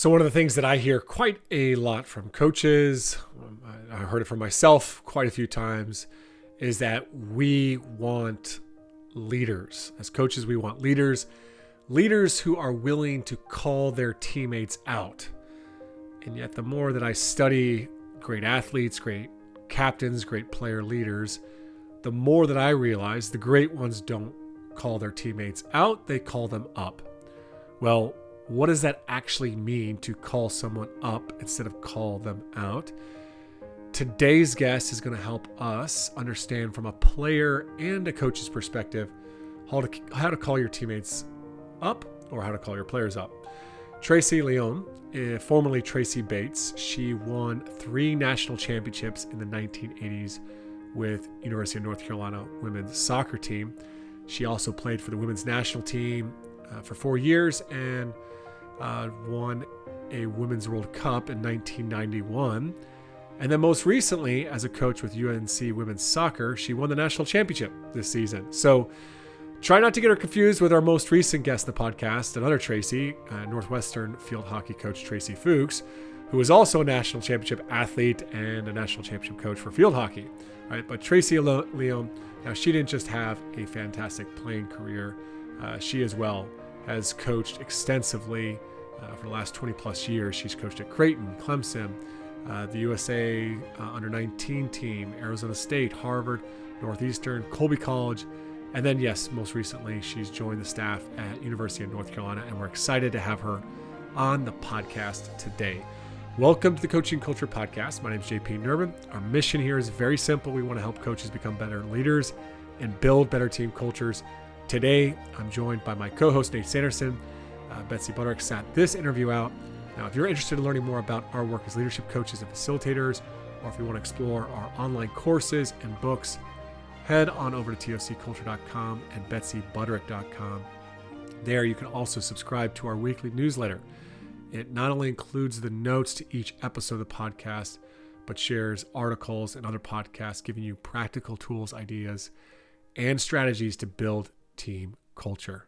So one of the things that I hear quite a lot from coaches, I heard it from myself quite a few times, is that we want leaders. As coaches, we want leaders who are willing to call their teammates out. And yet the more that I study great athletes, great captains, great player leaders, the more that I realize the great ones don't call their teammates out, they call them up. Well, what does that actually mean to call someone up instead of call them out? Today's guest is going to help us understand from a player and a coach's perspective how to call your teammates up or how to call your players up. Tracy Leone, formerly Tracy Bates, she won 3 national championships in the 1980s with University of North Carolina women's soccer team. She also played for the women's national team for 4 years and won a Women's World Cup in 1991. And then most recently, as a coach with UNC Women's Soccer, she won the national championship this season. So try not to get her confused with our most recent guest in the podcast, another Tracy, Northwestern field hockey coach Tracy Fuchs, who is also a national championship athlete and a national championship coach for field hockey. Right? But Tracy Leone, now she didn't just have a fantastic playing career. She as well has coached extensively for the last 20 plus years. She's coached at Creighton, Clemson, the USA under 19 team, Arizona State, Harvard, Northeastern, Colby College. And then, yes, most recently, she's joined the staff at University of North Carolina, and we're excited to have her on the podcast today. Welcome to the Coaching Culture Podcast. My name is JP Nervin. Our mission here is very simple. We want to help coaches become better leaders and build better team cultures. Today, I'm joined by my co-host, Nate Sanderson. Betsy Butterick sat this interview out. Now, if you're interested in learning more about our work as leadership coaches and facilitators, or if you want to explore our online courses and books, head on over to tocculture.com and betsybutterick.com. There, you can also subscribe to our weekly newsletter. It not only includes the notes to each episode of the podcast, but shares articles and other podcasts giving you practical tools, ideas, and strategies to build team culture.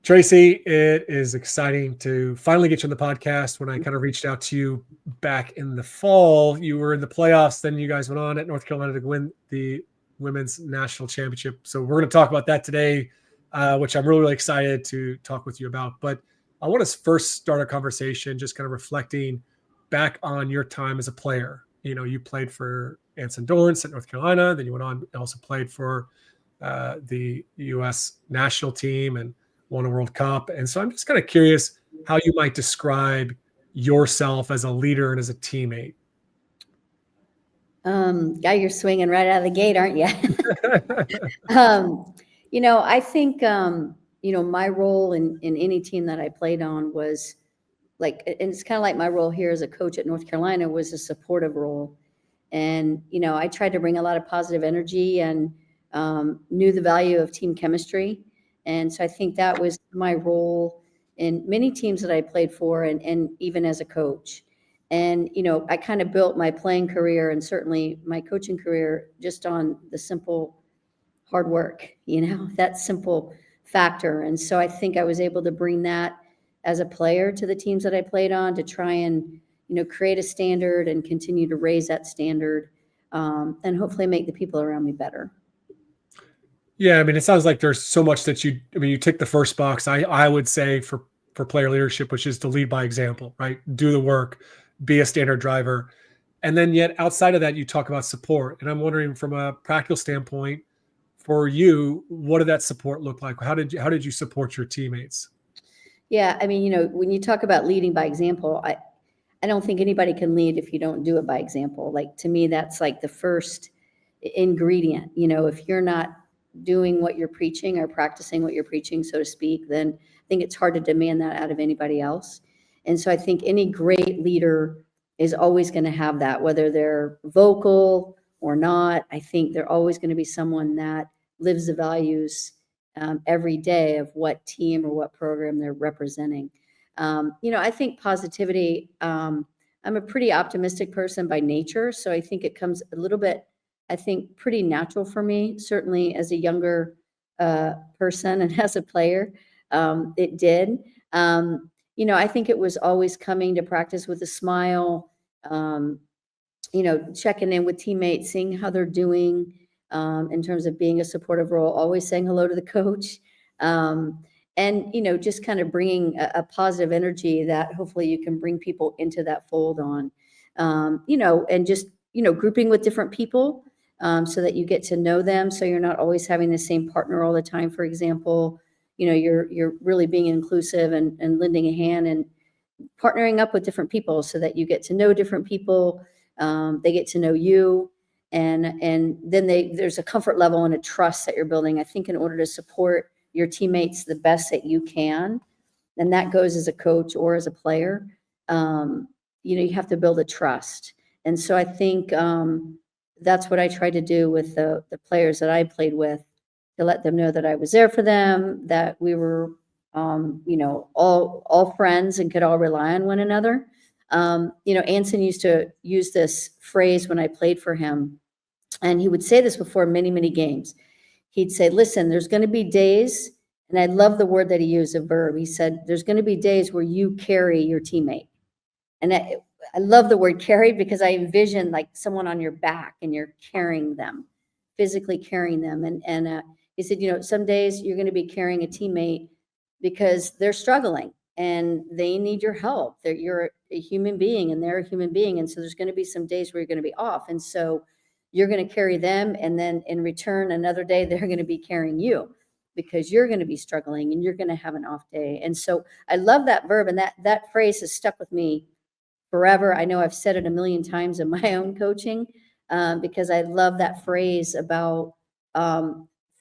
Tracy, it is exciting to finally get you on the podcast. When I kind of reached out to you back in the fall, you were in the playoffs. Then you guys went on at North Carolina to win the women's national championship. So we're going to talk about that today, which I'm really, really excited to talk with you about. But I want to first start our conversation just kind of reflecting back on your time as a player. You know, you played for Anson Dorrance at North Carolina. Then you went on and also played for the U.S. national team and won a World Cup. And so I'm just kind of curious how you might describe yourself as a leader and as a teammate. You're swinging right out of the gate, aren't you? I think, my role in any team that I played on was like, and it's kind of like my role here as a coach at North Carolina was a supportive role. And, I tried to bring a lot of positive energy and knew the value of team chemistry. And so I think that was my role in many teams that I played for and even as a coach. And, I kind of built my playing career and certainly my coaching career just on the simple hard work, that simple factor. And so I think I was able to bring that as a player to the teams that I played on to try and, create a standard and continue to raise that standard and hopefully make the people around me better. Yeah, I mean, it sounds like there's so much that you tick the first box, I would say for player leadership, which is to lead by example, right? Do the work, be a standard driver. And then yet outside of that, you talk about support. And I'm wondering from a practical standpoint for you, what did that support look like? How did you support your teammates? Yeah, I mean, when you talk about leading by example, I don't think anybody can lead if you don't do it by example. Like, to me, that's like the first ingredient. If you're not doing what you're preaching or practicing what you're preaching, so to speak, then I think it's hard to demand that out of anybody else. And so I think any great leader is always going to have that, whether they're vocal or not. I think they're always going to be someone that lives the values every day of what team or what program they're representing. I think positivity, I'm a pretty optimistic person by nature. So I think it comes a little bit, pretty natural for me, certainly as a younger person and as a player, it did. I think it was always coming to practice with a smile, um, checking in with teammates, seeing how they're doing, in terms of being a supportive role, always saying hello to the coach. Um, and, just kind of bringing a positive energy that hopefully you can bring people into that fold on, and just, grouping with different people, so that you get to know them. So you're not always having the same partner all the time, for example. You're really being inclusive and lending a hand and partnering up with different people so that you get to know different people. They get to know you, and then there's a comfort level and a trust that you're building. I think in order to support your teammates the best that you can, and that goes as a coach or as a player. Um, you have to build a trust, and so I think that's what I tried to do with the players that I played with, to let them know that I was there for them, that we were, all friends and could all rely on one another. Anson used to use this phrase when I played for him, and he would say this before many, many games. He'd say, "Listen, there's going to be days," and I love the word that he used, a verb. He said, "There's going to be days where you carry your teammate." And I love the word carry because I envision like someone on your back and you're carrying them, physically carrying them. And he said, some days you're going to be carrying a teammate because they're struggling and they need your help. You're a human being and they're a human being. And so there's going to be some days where you're going to be off. And so you're going to carry them. And then in return, another day, they're going to be carrying you because you're going to be struggling and you're going to have an off day. And so I love that verb. And that phrase has stuck with me forever. I know I've said it a million times in my own coaching, because I love that phrase about,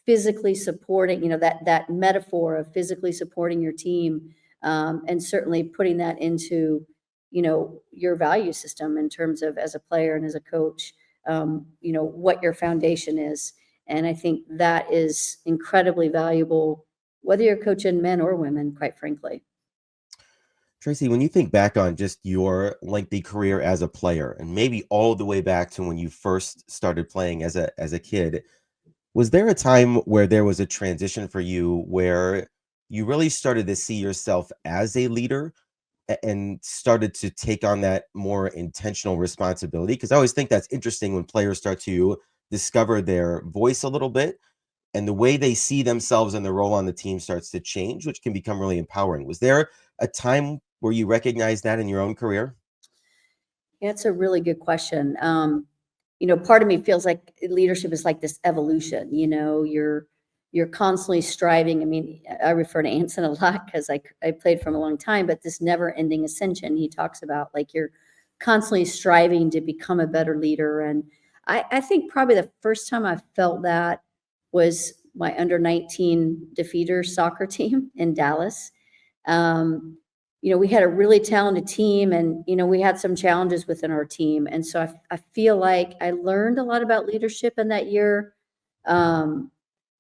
physically supporting, that metaphor of physically supporting your team, and certainly putting that into, your value system in terms of as a player and as a coach, what your foundation is. And I think that is incredibly valuable, whether you're coaching men or women, quite frankly. Tracy, when you think back on just your lengthy career as a player, and maybe all the way back to when you first started playing as a kid, was there a time where there was a transition for you where you really started to see yourself as a leader and started to take on that more intentional responsibility? Because I always think that's interesting when players start to discover their voice a little bit and the way they see themselves and their role on the team starts to change, which can become really empowering. Was there a time where you recognized that in your own career? Yeah, it's a really good question. Part of me feels like leadership is like this evolution. You're constantly striving. I mean, I refer to Anson a lot because I played for him a long time, but this never-ending ascension he talks about, like you're constantly striving to become a better leader. And I think probably the first time I felt that was my under 19 defeater soccer team in Dallas. Um, we had a really talented team and, we had some challenges within our team. And so I feel like I learned a lot about leadership in that year. Um,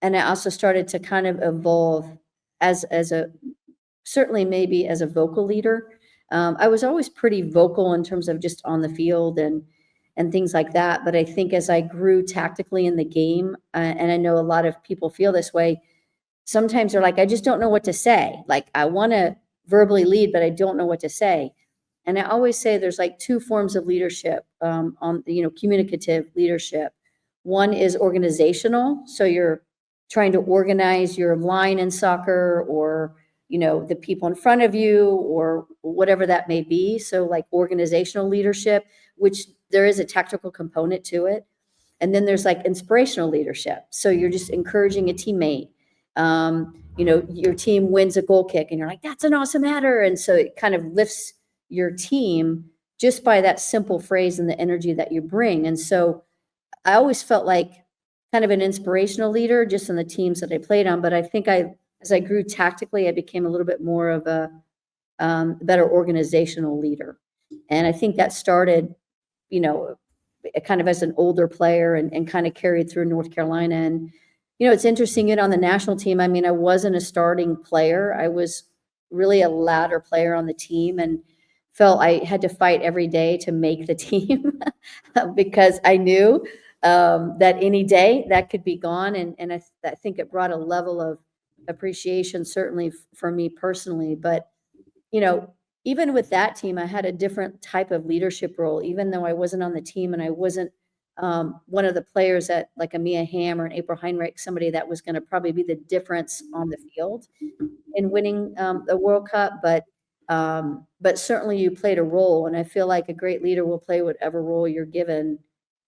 and I also started to kind of evolve as a, certainly maybe as a vocal leader. I was always pretty vocal in terms of just on the field and things like that. But I think as I grew tactically in the game, and I know a lot of people feel this way, sometimes they're like, I just don't know what to say. Like, I want to verbally lead, but I don't know what to say. And I always say there's like two forms of leadership, communicative leadership. One is organizational. So you're trying to organize your line in soccer or, the people in front of you or whatever that may be. So like organizational leadership, which there is a tactical component to it. And then there's like inspirational leadership. So you're just encouraging a teammate. Your team wins a goal kick and you're like, that's an awesome header. And so it kind of lifts your team just by that simple phrase and the energy that you bring. And so I always felt like kind of an inspirational leader just in the teams that I played on. But I think as I grew tactically, I became a little bit more of a better organizational leader. And I think that started, you know, kind of as an older player and kind of carried through North Carolina. And, it's interesting, on the national team, I mean, I wasn't a starting player. I was really a ladder player on the team and felt I had to fight every day to make the team because I knew that any day that could be gone. And I think it brought a level of appreciation, certainly for me personally. But even with that team, I had a different type of leadership role, even though I wasn't on the team and I wasn't one of the players that like a Mia Hamm or an April Heinrich, somebody that was going to probably be the difference on the field in winning the World Cup. But certainly you played a role, and I feel like a great leader will play whatever role you're given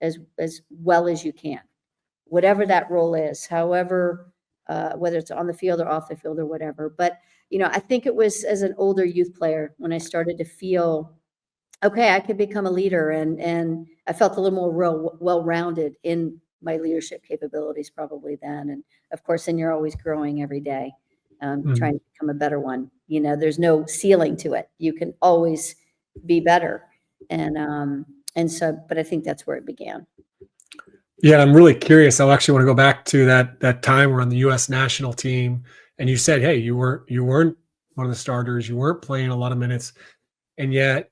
as well as you can, whatever that role is, however, whether it's on the field or off the field or whatever. But I think it was as an older youth player when I started to feel, okay, I could become a leader, and I felt a little more well-rounded in my leadership capabilities probably then. And of course, then you're always growing every day, trying to become a better one. There's no ceiling to it. You can always be better. And so, but I think that's where it began. Yeah, I'm really curious. I actually want to go back to that time we're on the U.S. national team, and you said, hey, you weren't one of the starters, you weren't playing a lot of minutes, and yet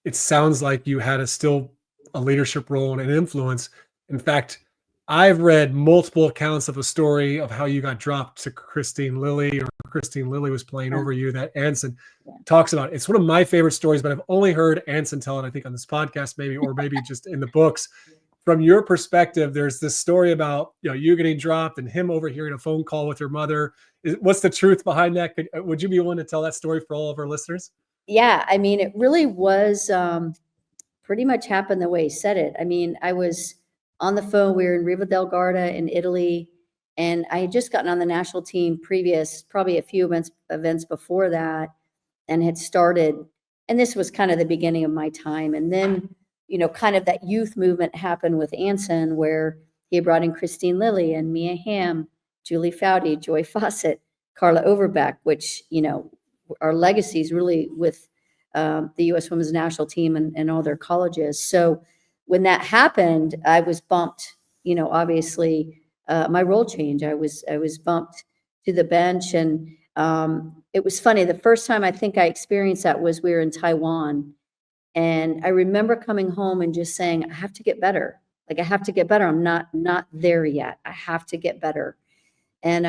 it sounds like you had still a leadership role and an influence. In fact, I've read multiple accounts of a story of how you got dropped to Christine Lilly, or Christine Lilly was playing over you, that Anson talks about. It's one of my favorite stories, but I've only heard Anson tell it, I think, on this podcast, maybe, or maybe just in the books. From your perspective, there's this story about you getting dropped and him overhearing a phone call with your mother. What's the truth behind that? Would you be willing to tell that story for all of our listeners? Yeah, I mean, it really was pretty much happened the way he said it. I mean, I was on the phone. We were in Riva del Garda in Italy, and I had just gotten on the national team probably a few events before that, and had started. And this was kind of the beginning of my time. And then, kind of that youth movement happened with Anson, where he brought in Christine Lilly and Mia Hamm, Julie Foudy, Joy Fawcett, Carla Overbeck, which, our legacies really with the U.S. women's national team and all their colleges. So when that happened, I was bumped, obviously my role changed. I was bumped to the bench. And it was funny. The first time I think I experienced that was we were in Taiwan. And I remember coming home and just saying, I have to get better. Like, I have to get better. I'm not there yet. I have to get better. And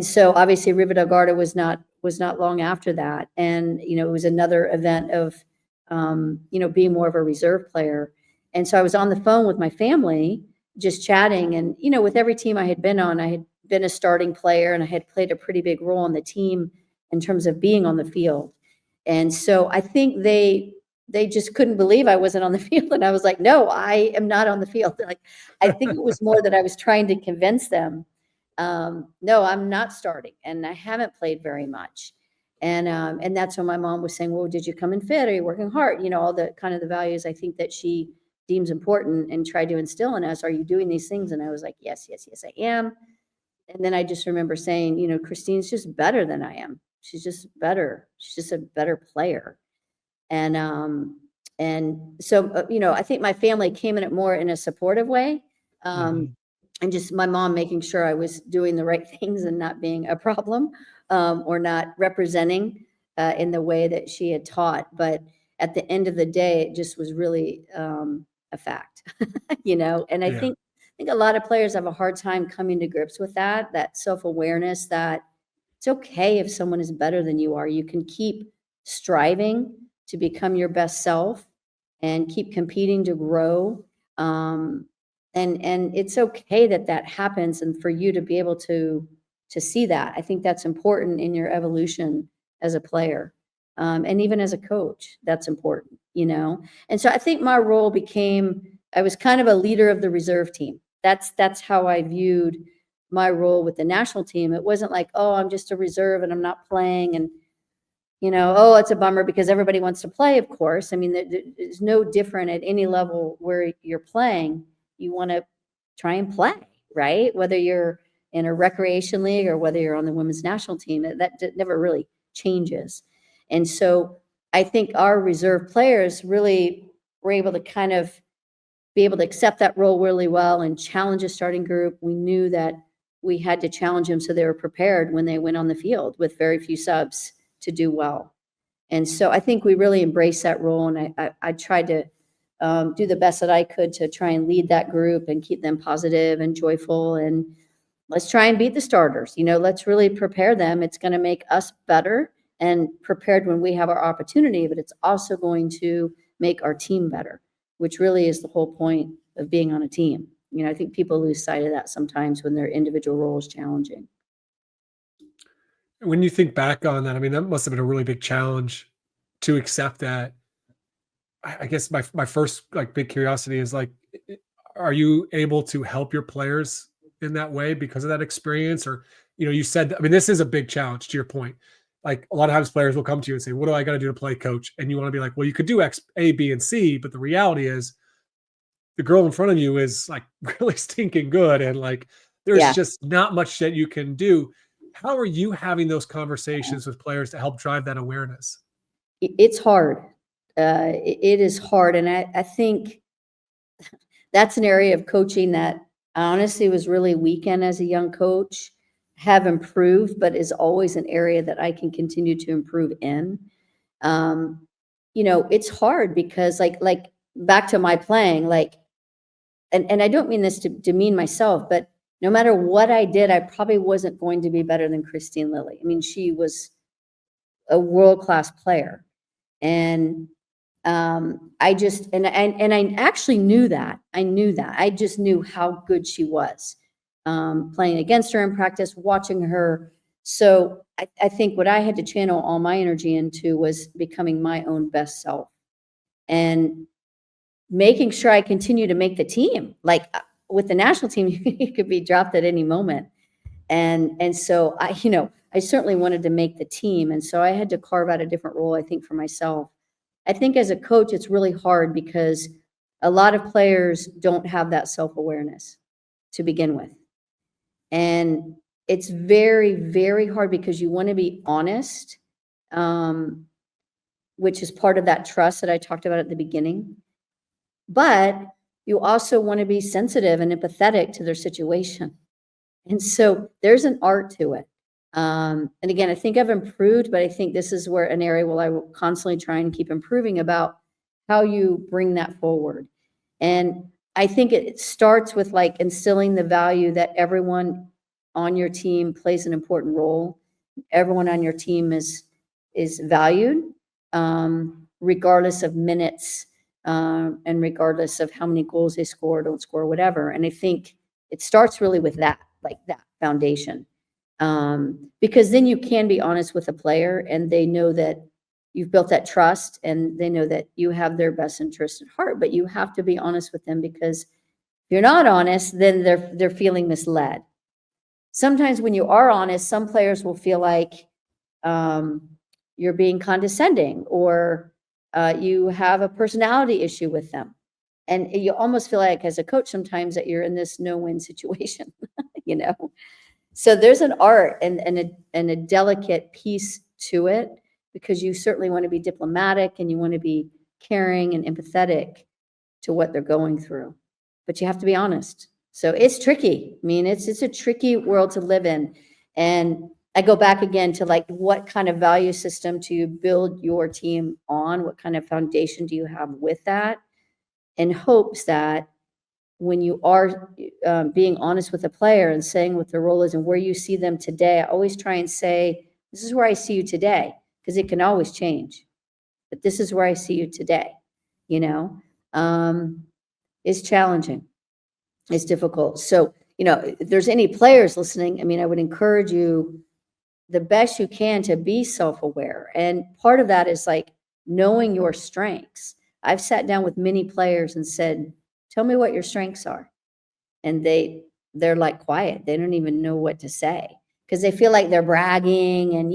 so obviously Riva del Garda was not long after that. And, it was another event of, being more of a reserve player. And so I was on the phone with my family, just chatting. And, with every team I had been on, I had been a starting player, and I had played a pretty big role on the team in terms of being on the field. And so I think they just couldn't believe I wasn't on the field. And I was like, no, I am not on the field. Like, I think it was more that I was trying to convince them, no, I'm not starting, and I haven't played very much. And that's when my mom was saying, well, did you come in fit? Are you working hard? All the kind of the values I think that she deems important and tried to instill in us. Are you doing these things? And I was like, yes, I am. And then I just remember saying, Christine's just better than I am. She's just better. She's just a better player. And so, I think my family came in it more in a supportive way. And just my mom making sure I was doing the right things and not being a problem, or not representing in the way that she had taught. But at the end of the day, it just was really a fact, And I think a lot of players have a hard time coming to grips with that self-awareness that it's okay if someone is better than you are. You can keep striving to become your best self and keep competing to grow. And it's okay that happens, and for you to be able to see that. I think that's important in your evolution as a player, and even as a coach, that's important, And so I think my role I was kind of a leader of the reserve team. That's how I viewed my role with the national team. It wasn't like, oh, I'm just a reserve and I'm not playing, and oh, it's a bummer because everybody wants to play, of course. I mean, it's no different at any level where you're playing. You want to try and play, right? Whether you're in a recreation league or whether you're on the women's national team, that never really changes. And so I think our reserve players really were able to kind of be able to accept that role really well and challenge a starting group. We knew that we had to challenge them so they were prepared when they went on the field with very few subs to do well. And so I think we really embraced that role, and I tried to do the best that I could to try and lead that group and keep them positive and joyful, and let's try and beat the starters. Let's really prepare them. It's going to make us better. and prepared when we have our opportunity, but it's also going to make our team better, which really is the whole point of being on a team. I think people lose sight of that sometimes when their individual role is challenging. When you think back on that, I mean, that must have been a really big challenge to accept that. I guess my first like big curiosity is like, are you able to help your players in that way because of that experience? Or, you said, I mean, this is a big challenge to your point. Like a lot of times players will come to you and say, what do I got to do to play coach? And you want to be like, well, you could do X, A, B, and C. But the reality is the girl in front of you is like really stinking good. And like, there's Yeah. just not much that you can do. How are you having those conversations with players to help drive that awareness? It's hard. It is hard. And I think that's an area of coaching that I honestly was really weak in as a young coach, have improved, but is always an area that I can continue to improve in. It's hard because like back to my playing, like, and I don't mean this to demean myself, but no matter what I did, I probably wasn't going to be better than Christine Lilly. I mean, she was a world-class player. And I just and I actually knew that. I knew that. I just knew how good she was. Playing against her in practice, watching her. So I think what I had to channel all my energy into was becoming my own best self and making sure I continue to make the team. Like with the national team, you could be dropped at any moment. And so I certainly wanted to make the team. And so I had to carve out a different role, I think, for myself. I think as a coach, it's really hard because a lot of players don't have that self-awareness to begin with. And it's very, very hard because you want to be honest, which is part of that trust that I talked about at the beginning. But you also want to be sensitive and empathetic to their situation. And so there's an art to it. And again, I think I've improved, but I think this is where an area where I will constantly try and keep improving about how you bring that forward. And I think it starts with like instilling the value that everyone on your team plays an important role. Everyone on your team is valued, regardless of minutes, and regardless of how many goals they score, don't score, whatever. And I think it starts really with that, like that foundation. Because then you can be honest with a player and they know that you've built that trust and they know that you have their best interest at heart, but you have to be honest with them because if you're not honest, then they're feeling misled. Sometimes when you are honest, some players will feel like you're being condescending or you have a personality issue with them. And you almost feel like as a coach sometimes that you're in this no-win situation, So there's an art and a delicate piece to it because you certainly want to be diplomatic and you want to be caring and empathetic to what they're going through. But you have to be honest. So it's tricky. I mean, it's a tricky world to live in. And I go back again to like, what kind of value system do you build your team on? What kind of foundation do you have with that? In hopes that when you are being honest with a player and saying what their role is and where you see them today, I always try and say, this is where I see you today, because it can always change. But this is where I see you today, it's challenging. It's difficult. So, if there's any players listening, I mean, I would encourage you the best you can to be self-aware. And part of that is like knowing your strengths. I've sat down with many players and said, tell me what your strengths are. And they're like quiet. They don't even know what to say because they feel like they're bragging and,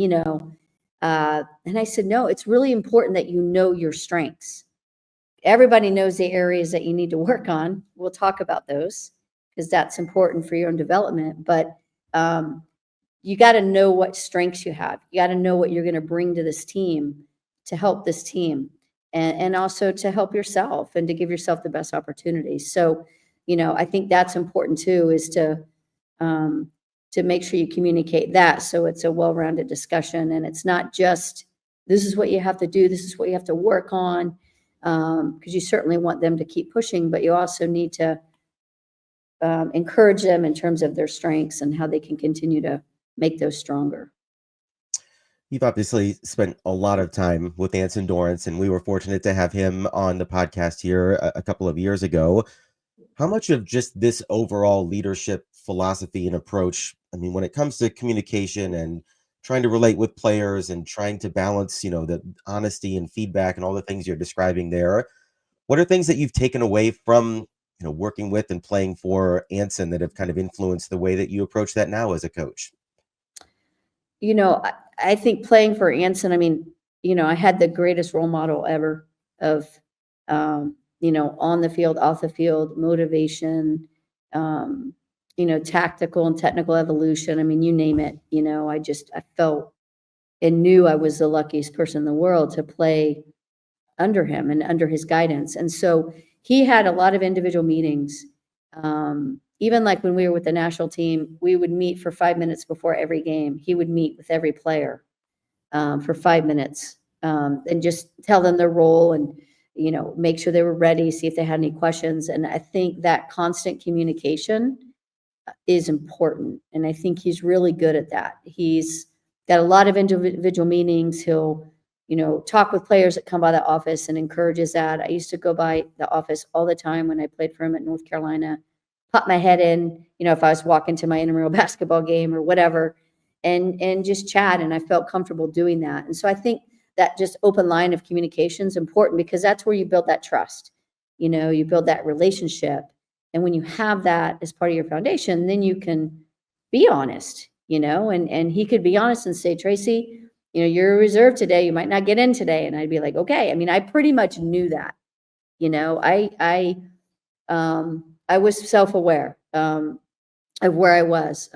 and I said, no, it's really important that you know your strengths. Everybody knows the areas that you need to work on. We'll talk about those because that's important for your own development. But you got to know what strengths you have. You got to know what you're going to bring to this team to help this team and also to help yourself and to give yourself the best opportunities. So, I think that's important too, is to make sure you communicate that. So it's a well-rounded discussion and it's not just, this is what you have to do. This is what you have to work on. Because you certainly want them to keep pushing, but you also need to encourage them in terms of their strengths and how they can continue to make those stronger. You've obviously spent a lot of time with Anson Dorrance, and we were fortunate to have him on the podcast here a couple of years ago. How much of just this overall leadership philosophy and approach, I mean, when it comes to communication and trying to relate with players and trying to balance, the honesty and feedback and all the things you're describing there, what are things that you've taken away from, working with and playing for Anson that have kind of influenced the way that you approach that now as a coach? I think playing for Anson, I mean, I had the greatest role model ever of, on the field, off the field, motivation, tactical and technical evolution. I mean, you name it. I felt and knew I was the luckiest person in the world to play under him and under his guidance. And so he had a lot of individual meetings. Even like when we were with the national team, we would meet for 5 minutes before every game. He would meet with every player for 5 minutes and just tell them their role and, make sure they were ready, see if they had any questions. And I think that constant communication is important. And I think he's really good at that. He's got a lot of individual meetings. He'll, talk with players that come by the office and encourages that. I used to go by the office all the time when I played for him at North Carolina, pop my head in, if I was walking to my intramural basketball game or whatever, and just chat. And I felt comfortable doing that. And so I think that just open line of communication is important because that's where you build that trust. You build that relationship. And when you have that as part of your foundation, then you can be honest, and he could be honest and say, Tracy, you're a reserve today. You might not get in today. And I'd be like, okay. I mean, I pretty much knew that, I was self-aware of where I was.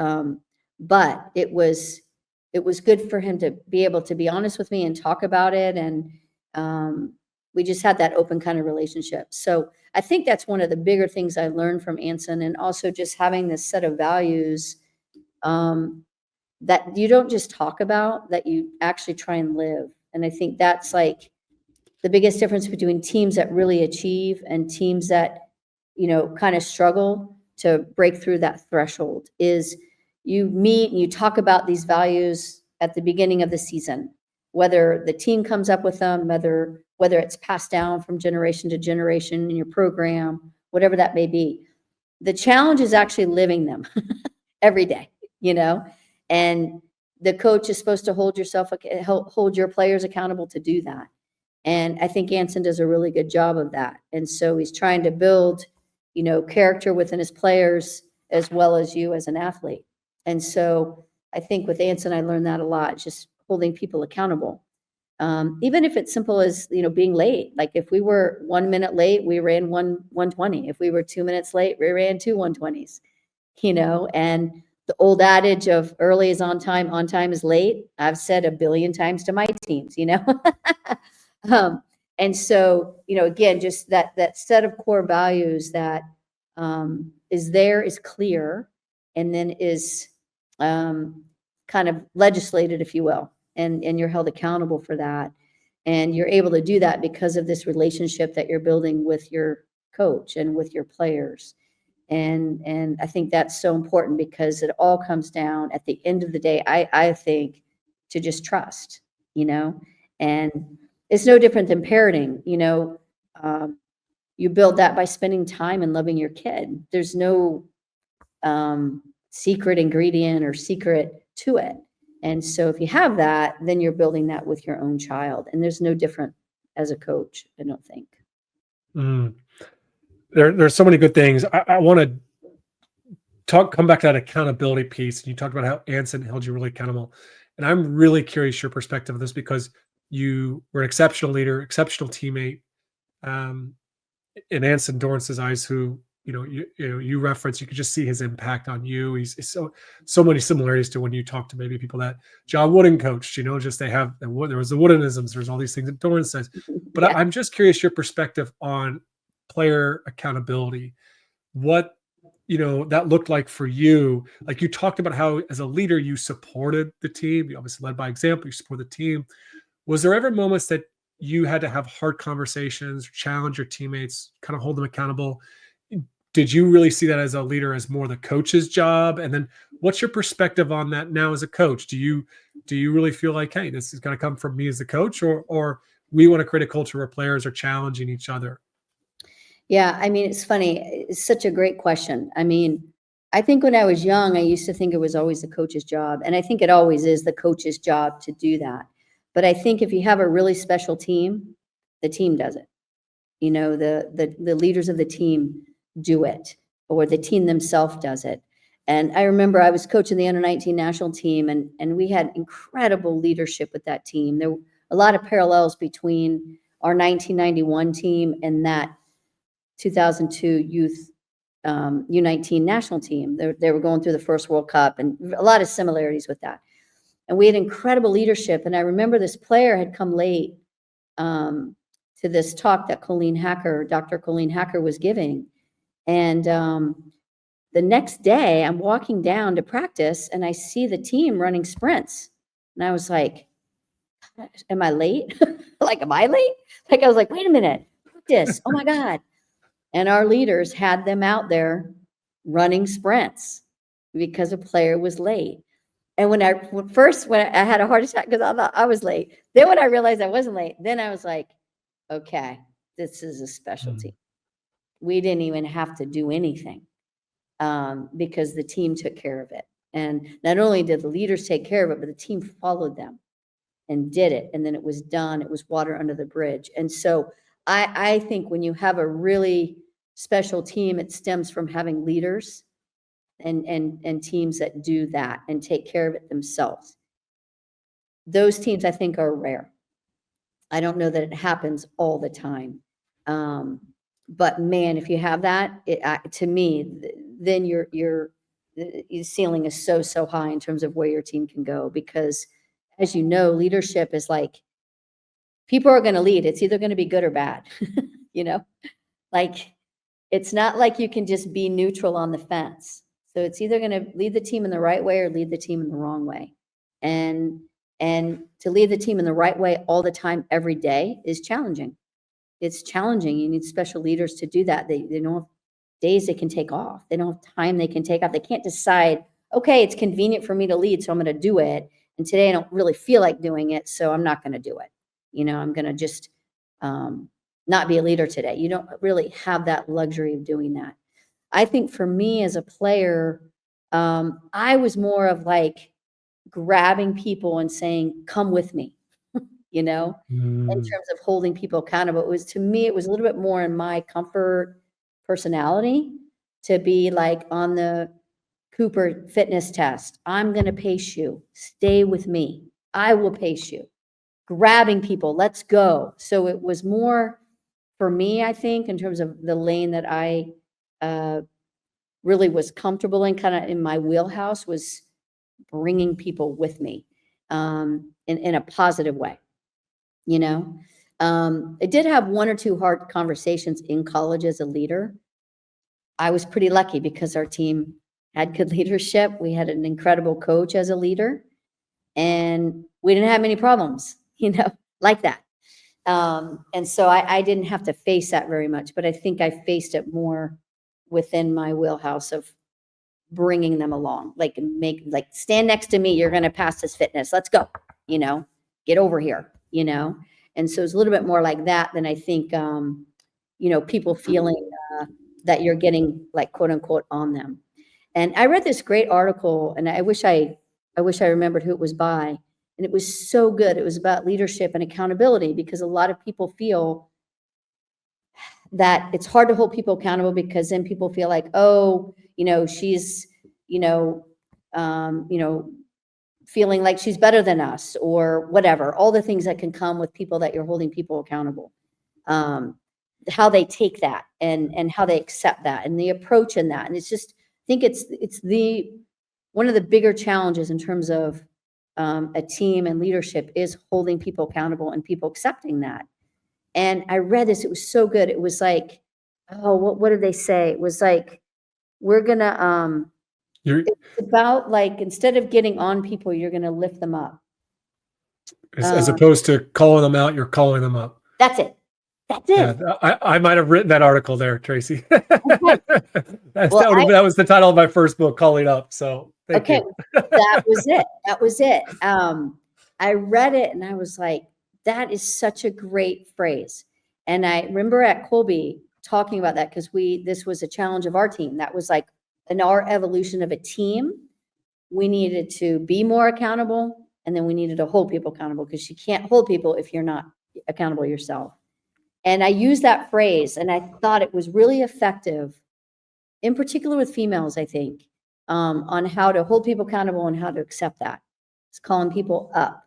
But it was good for him to be able to be honest with me and talk about it. And we just had that open kind of relationship. So I think that's one of the bigger things I learned from Anson, and also just having this set of values that you don't just talk about, that you actually try and live. And I think that's like the biggest difference between teams that really achieve and teams that, kind of struggle to break through that threshold is you meet and you talk about these values at the beginning of the season, whether the team comes up with them, whether it's passed down from generation to generation in your program, whatever that may be. The challenge is actually living them every day, and the coach is supposed to hold your players accountable to do that. And I think Anson does a really good job of that. And so he's trying to build, character within his players as well as you as an athlete. And so I think with Anson, I learned that a lot, just holding people accountable. Even if it's simple as, being late. Like if we were 1 minute late, we ran 120. If we were 2 minutes late, we ran 2 120s, and the old adage of early is on time is late. I've said a billion times to my teams, and so, again, just that set of core values that is clear, and then is kind of legislated, if you will, and you're held accountable for that. And you're able to do that because of this relationship that you're building with your coach and with your players. And I think that's so important because it all comes down at the end of the day, I think, to just trust, and it's no different than parenting, you build that by spending time and loving your kid. There's no secret ingredient or secret to it. And so if you have that, then you're building that with your own child. And there's no different as a coach, I don't think. There's so many good things. I want to come back to that accountability piece. And you talked about how Anson held you really accountable. And I'm really curious your perspective of this because you were an exceptional leader, exceptional teammate, in Anson Dorrance's eyes, who you reference. You could just see his impact on you. He's so many similarities to when you talk to maybe people that John Wooden coached. Just there was the Woodenisms. There's all these things that Dorrance says. But Yeah. I'm just curious your perspective on player accountability. What that looked like for you. Like you talked about how as a leader you supported the team. You obviously led by example. You support the team. Was there ever moments that you had to have hard conversations, challenge your teammates, kind of hold them accountable? Did you really see that as a leader as more the coach's job? And then What's your perspective on that now as a coach? Do you really feel like, hey, this is going to come from me as the coach, or we want to create a culture where players are challenging each other? Yeah, I mean, it's funny. It's such a great question. I mean, I think when I was young, I used to think it was always the coach's job, and I think it always is the coach's job to do that. But I think if you have a really special team, the team does it. You know, the leaders of the team do it, or the team themselves does it. And I remember I was coaching the under-19 national team, and we had incredible leadership with that team. There were a lot of parallels between our 1991 team and that 2002 youth U19 national team. They were going through the first World Cup, and a lot of similarities with that. And we had incredible leadership. And I remember this player had come late to this talk that Dr. Colleen Hacker was giving. And the next day, I'm walking down to practice, and I see the team running sprints. And I was like, am I late? Like, am I late? Like, I was like, wait a minute, this, oh my God. And our leaders had them out there running sprints because a player was late. And when I had a heart attack because I thought I was late. Then when I realized I wasn't late, then I was like, okay, this is a specialty. We didn't even have to do anything because the team took care of it. And not only did the leaders take care of it, but the team followed them and did it. And then it was done. It was water under the bridge. And so I think when you have a really special team, it stems from having leaders and teams that do that and take care of it themselves. Those teams, I think, are rare. I don't know that it happens all the time. But man, if you have that, to me, then your ceiling is so high in terms of where your team can go. Because as you know, leadership is like, people are going to lead. It's either going to be good or bad, like it's not like you can just be neutral on the fence. So it's either going to lead the team in the right way or lead the team in the wrong way. And to lead the team in the right way all the time, every day is challenging. It's challenging. You need special leaders to do that. They don't have days they can take off. They don't have time they can take off. They can't decide, okay, it's convenient for me to lead, so I'm going to do it. And today I don't really feel like doing it, so I'm not going to do it. I'm going to just not be a leader today. You don't really have that luxury of doing that. I think for me as a player, I was more of like grabbing people and saying, come with me, in terms of holding people accountable. To me, it was a little bit more in my comfort personality to be like on the Cooper fitness test. I'm going to pace you. Stay with me. I will pace you. Grabbing people, let's go. So it was more for me, I think, in terms of the lane that I really was comfortable in, kind of in my wheelhouse, was bringing people with me in a positive way. I did have one or two hard conversations in college as a leader. I was pretty lucky because our team had good leadership. We had an incredible coach as a leader, and we didn't have many problems, like that. And so I didn't have to face that very much, but I think I faced it more within my wheelhouse of bringing them along, like stand next to me. You're going to pass this fitness. Let's go, get over here, And so it's a little bit more like that than I think, people feeling that you're getting like, quote unquote, on them. And I read this great article, and I wish I remembered who it was by. And it was so good. It was about leadership and accountability, because a lot of people feel that it's hard to hold people accountable, because then people feel like, oh, she's, feeling like she's better than us, or whatever, all the things that can come with people that you're holding people accountable. How they take that and how they accept that and the approach in that. And it's just, I think it's one of the bigger challenges in terms of a team and leadership is holding people accountable and people accepting that. And I read this, it was so good. It was like, oh, what did they say? It was like, we're gonna, it's about like, instead of getting on people, you're gonna lift them up. As opposed to calling them out, you're calling them up. That's it. That's it. Yeah, I might have written that article there, Tracy. Okay. Well, That was the title of my first book, Calling Up. So thank okay, you. that was it. That was it. I read it and I was like, that is such a great phrase. And I remember at Colby talking about that because this was a challenge of our team. That was like in our evolution of a team. We needed to be more accountable and then we needed to hold people accountable because you can't hold people if you're not accountable yourself. And I used that phrase and I thought it was really effective, in particular with females, I think, on how to hold people accountable and how to accept that. It's calling people up.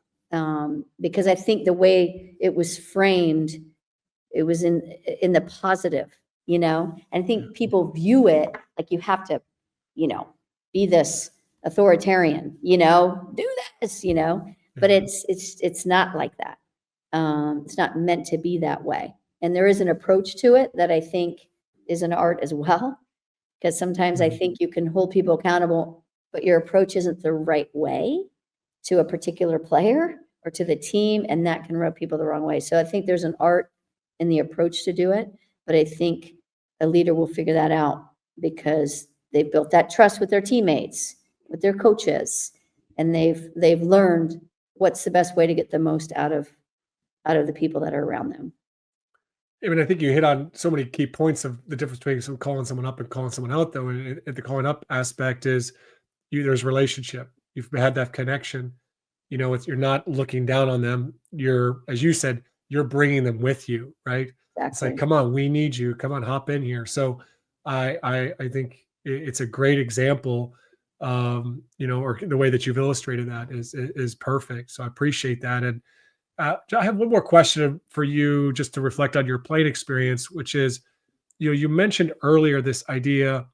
Because I think the way it was framed, it was in the positive, you know? And I think people view it like you have to, you know, be this authoritarian, you know, do this, you know, but it's not like that. It's not meant to be that way. And there is an approach to it that I think is an art as well. Because sometimes I think you can hold people accountable, but your approach isn't the right way to a particular player or to the team, and that can rub people the wrong way. So I think there's an art in the approach to do it, but I think a leader will figure that out because they've built that trust with their teammates, with their coaches, and they've learned what's the best way to get the most out of the people that are around them. I mean, I think you hit on so many key points of the difference between calling someone up and calling someone out, though. And the calling up aspect is there's relationship. You've had that connection. You know, you're not looking down on them. You're, as you said, you're bringing them with you, right? It's like, Exactly. come on, we need you. Come on, hop in here. So I think it's a great example. You know, or the way that you've illustrated that is perfect. So I appreciate that. And I have one more question for you, just to reflect on your playing experience, which is, you know, you mentioned earlier this idea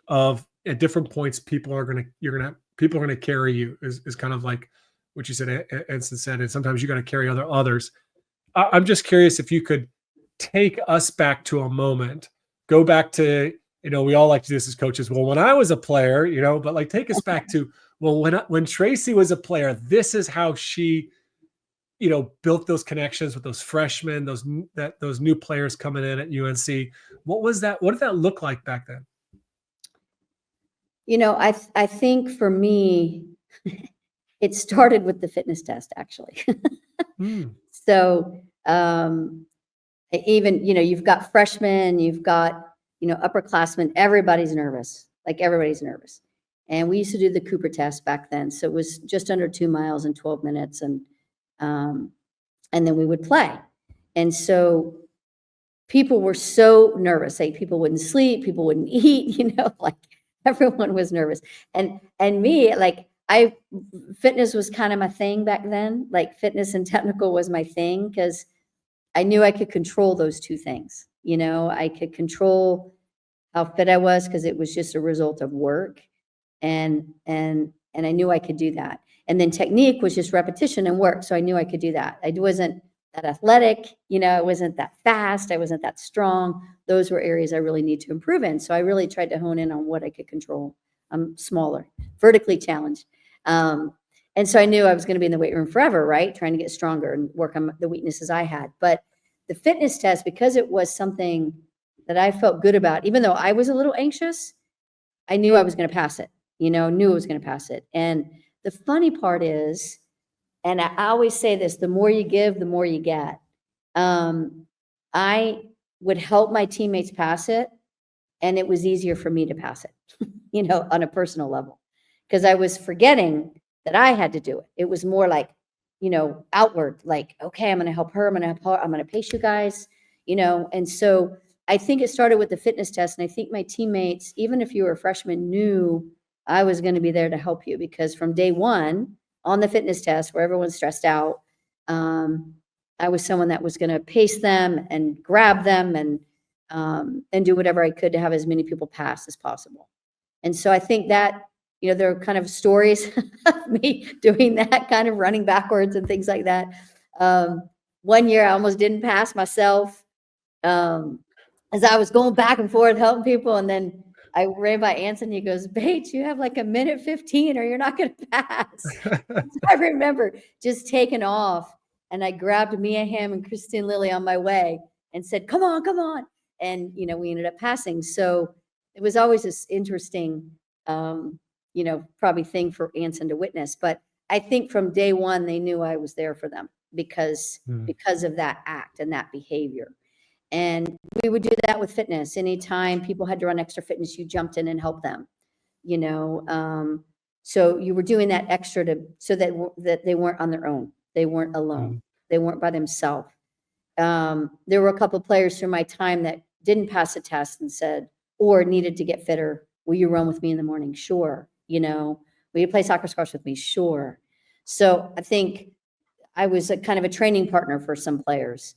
of at different points, people are going to carry you is kind of like what you said, Ensign said, and sometimes you got to carry others. I'm just curious if you could take us back to a moment, go back to, you know, we all like to do this as coaches. Well, when I was a player, you know, but like take us back to, well, when Tracy was a player, this is how she, you know, built those connections with those freshmen, those new players coming in at UNC. What was that? What did that look like back then? You know, I think for me, it started with the fitness test, actually. Mm, So, even, you know, you've got freshmen, you've got, you know, upperclassmen, everybody's nervous, like everybody's nervous. And we used to do the Cooper test back then. So it was just under 2 miles in 12 minutes. And then we would play. And so people were so nervous. Like people wouldn't sleep, people wouldn't eat, you know, like everyone was nervous. And me, like fitness was kind of my thing back then. Like fitness and technical was my thing because I knew I could control those two things. You know, I could control how fit I was because it was just a result of work. And I knew I could do that. And then technique was just repetition and work. So I knew I could do that. I wasn't that athletic, you know, I wasn't that fast, I wasn't that strong. Those were areas I really need to improve in. So I really tried to hone in on what I could control. I'm smaller, vertically challenged. And so I knew I was going to be in the weight room forever, right? Trying to get stronger and work on the weaknesses I had. But the fitness test, because it was something that I felt good about, even though I was a little anxious, I knew I was going to pass it, you know, knew I was going to pass it. And the funny part is, and I always say this, the more you give, the more you get. I would help my teammates pass it, and it was easier for me to pass it, you know, on a personal level, because I was forgetting that I had to do it. It was more like, you know, outward, like, okay, I'm going to help her. I'm going to help her. I'm going to pace you guys, you know. And so I think it started with the fitness test. And I think my teammates, even if you were a freshman, knew I was going to be there to help you, because from day one on the fitness test where everyone's stressed out, I was someone that was going to pace them and grab them and do whatever I could to have as many people pass as possible. And so I think that, you know, there are kind of stories of me doing that, kind of running backwards and things like that. One year I almost didn't pass myself, as I was going back and forth helping people. And then I ran by Anson. He goes, Bates, you have like a minute 15 or you're not going to pass. I remember just taking off, and I grabbed Mia Hamm and Christine Lilly on my way. and said, come on, come on. And, we ended up passing. So it was always this interesting, probably thing for Anson to witness. But I think from day one, they knew I was there for them because of that act and that behavior. And we would do that with fitness. Anytime people had to run extra fitness, you jumped in and helped them, so you were doing that extra so that they weren't on their own. They weren't alone. They weren't by themselves. There were a couple of players through my time that didn't pass a test and said, or needed to get fitter. Will you run with me in the morning? Sure. Will you play soccer squash with me? Sure. So I think I was a kind of a training partner for some players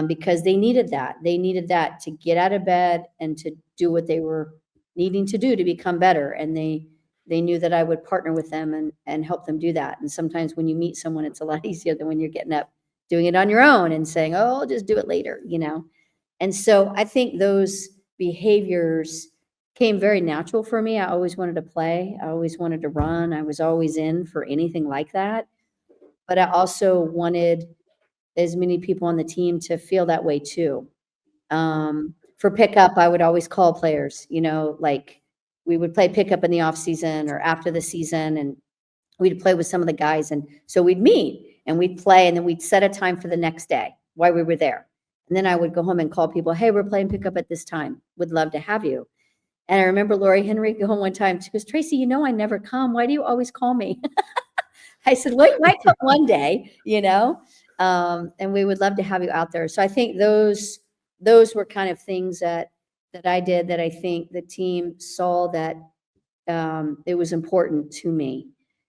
because they needed that. They needed that to get out of bed and to do what they were needing to do to become better. And they knew that I would partner with them and help them do that. And sometimes when you meet someone, it's a lot easier than when you're getting up, doing it on your own and saying, oh, I'll just do it later, And so I think those behaviors came very natural for me. I always wanted to play. I always wanted to run. I was always in for anything like that. But I also wanted as many people on the team to feel that way too. For pickup, I would always call players, like we would play pickup in the off season or after the season, and we'd play with some of the guys. And so we'd meet and we'd play, and then we'd set a time for the next day while we were there. And then I would go home and call people, hey, we're playing pickup at this time. Would love to have you. And I remember Lori Henry going one time, she goes, Tracy, I never come. Why do you always call me? I said, well, you might come one day, and we would love to have you out there. So I think those were kind of things that I did that I think the team saw that it was important to me,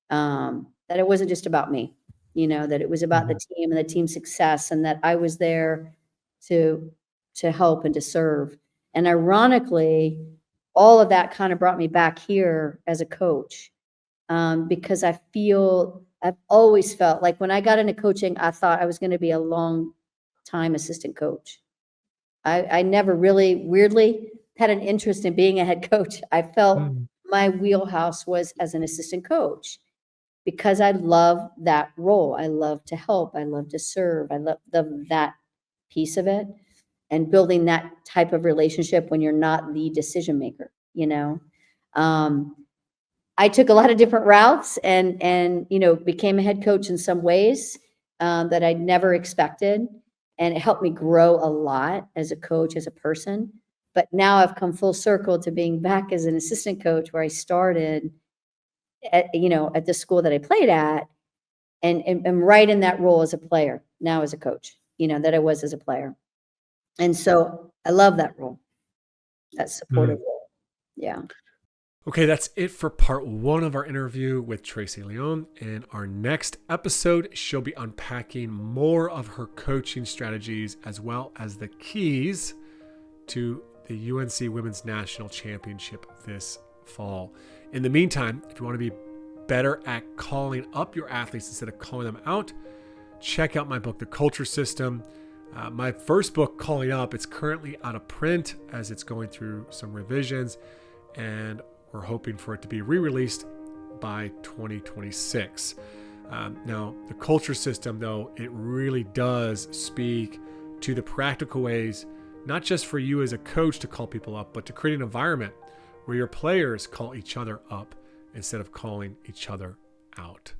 that it wasn't just about me, that it was about the team and the team's success, and that I was there to help and to serve. And ironically, all of that kind of brought me back here as a coach. Because I've always felt like when I got into coaching, I thought I was going to be a long time assistant coach. I never really, weirdly, had an interest in being a head coach. I felt my wheelhouse was as an assistant coach because I love that role. I love to help. I love to serve. I love that piece of it and building that type of relationship when you're not the decision maker, I took a lot of different routes and became a head coach in some ways that I'd never expected. And it helped me grow a lot as a coach, as a person. But now I've come full circle to being back as an assistant coach where I started at the school that I played at and I'm right in that role as a player now as a coach, that I was as a player. And so I love that role, that supportive role. Yeah. Okay, that's it for part 1 of our interview with Tracy Leone. In our next episode, she'll be unpacking more of her coaching strategies as well as the keys to the UNC Women's National Championship this fall. In the meantime, if you want to be better at calling up your athletes instead of calling them out, check out my book, The Culture System. My first book, Calling Up, it's currently out of print as it's going through some revisions, and we're hoping for it to be re-released by 2026. Now, the culture system, though, it really does speak to the practical ways, not just for you as a coach to call people up, but to create an environment where your players call each other up instead of calling each other out.